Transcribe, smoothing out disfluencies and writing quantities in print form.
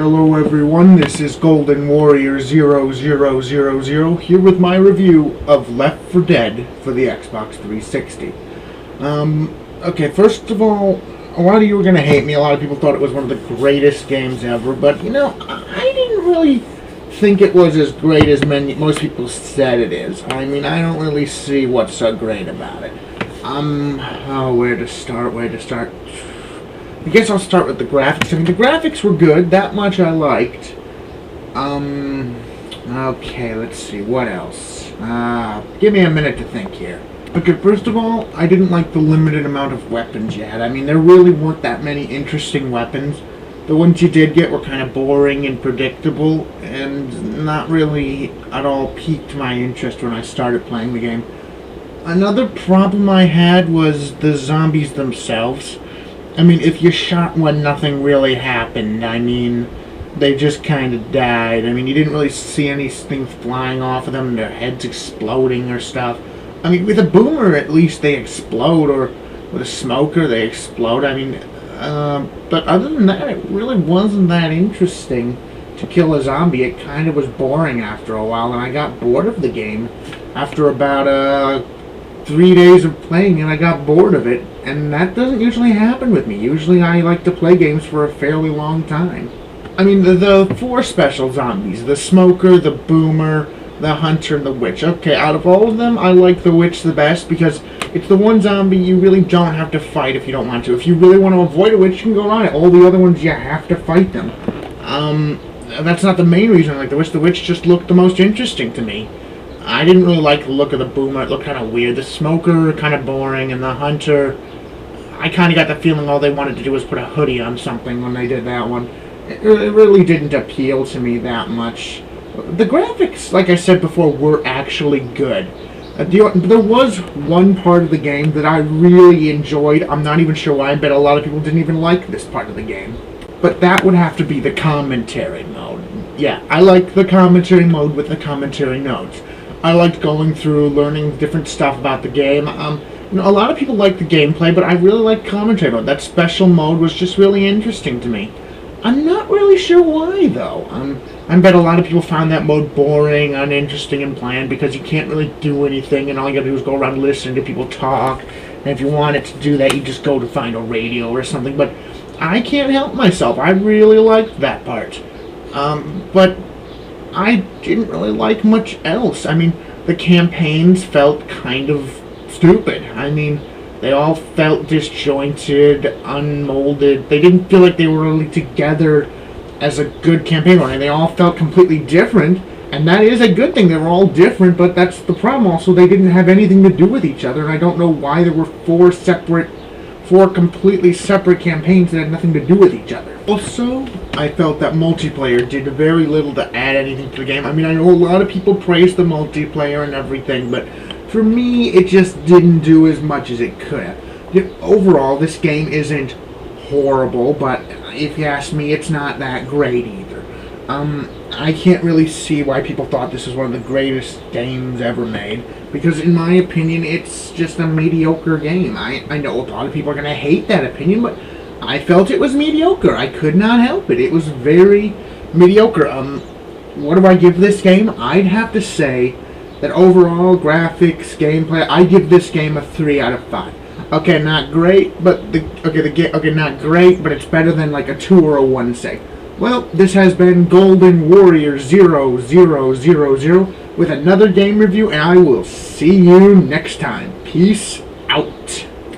Hello everyone, this is Golden Warrior 0000 here with my review of Left 4 Dead for the Xbox 360. Okay, first of all, a lot of you were going to hate me. A lot of people thought it was one of the greatest games ever, but you know, I didn't really think it was as great as most people said it is. I mean, I don't really see what's so great about it. Where to start? I guess I'll start with the graphics. I mean, the graphics were good. That much I liked. Okay, let's see. What else? Give me a minute to think here. Okay, first of all, I didn't like the limited amount of weapons you had. I mean, there really weren't that many interesting weapons. The ones you did get were kind of boring and predictable, and not really at all piqued my interest when I started playing the game. Another problem I had was the zombies themselves. I mean, if you shot one, nothing really happened. I mean, they just kind of died. I mean, you didn't really see anything flying off of them, their heads exploding or stuff. I mean, with a boomer, at least they explode, or with a smoker, they explode. I mean, but other than that, it really wasn't that interesting to kill a zombie. It kind of was boring after a while, and I got bored of the game after about 3 days of playing, and I got bored of it, and that doesn't usually happen with me. Usually I like to play games for a fairly long time. I mean, the four special zombies, the smoker, the boomer, the hunter, and the witch. Okay, out of all of them, I like the witch the best because it's the one zombie you really don't have to fight if you don't want to. If you really want to avoid a witch, you can go on it. All the other ones, you have to fight them. That's not the main reason I like the witch. The witch just looked the most interesting to me. I didn't really like the look of the boomer. It looked kind of weird. The smoker, kind of boring. And the hunter, I kind of got the feeling all they wanted to do was put a hoodie on something when they did that one. It really didn't appeal to me that much. The graphics, like I said before, were actually good. There was one part of the game that I really enjoyed. I'm not even sure why. I bet a lot of people didn't even like this part of the game. But that would have to be the commentary mode. Yeah, I like the commentary mode with the commentary notes. I liked going through, learning different stuff about the game. You know, a lot of people like the gameplay, but I really liked commentary mode. That special mode was just really interesting to me. I'm not really sure why, though. I bet a lot of people found that mode boring, uninteresting, and bland because you can't really do anything, and all you gotta do is go around listening to people talk. And if you wanted to do that, you just go to find a radio or something. But I can't help myself. I really liked that part. But I didn't really like much else. I mean, the campaigns felt kind of stupid. I mean, they all felt disjointed, unmolded. They didn't feel like they were really together as a good campaign line. They all felt completely different, and that is a good thing. They were all different, but that's the problem also. They didn't have anything to do with each other, and I don't know why there were four completely separate campaigns that had nothing to do with each other. Also, I felt that multiplayer did very little to add anything to the game. I mean, I know a lot of people praise the multiplayer and everything, but for me, it just didn't do as much as it could have. Overall, this game isn't horrible, but if you ask me, it's not that great either. I can't really see why people thought this was one of the greatest games ever made, because in my opinion, it's just a mediocre game. I know a lot of people are going to hate that opinion, but I felt it was mediocre. I could not help it. It was very mediocre. What do I give this game? I'd have to say that overall, graphics, gameplay, I give this game a 3 out of 5. Okay, not great, but not great, but it's better than like a 2 or a 1, say. Well, this has been Golden Warrior 0000 with another game review, and I will see you next time. Peace out.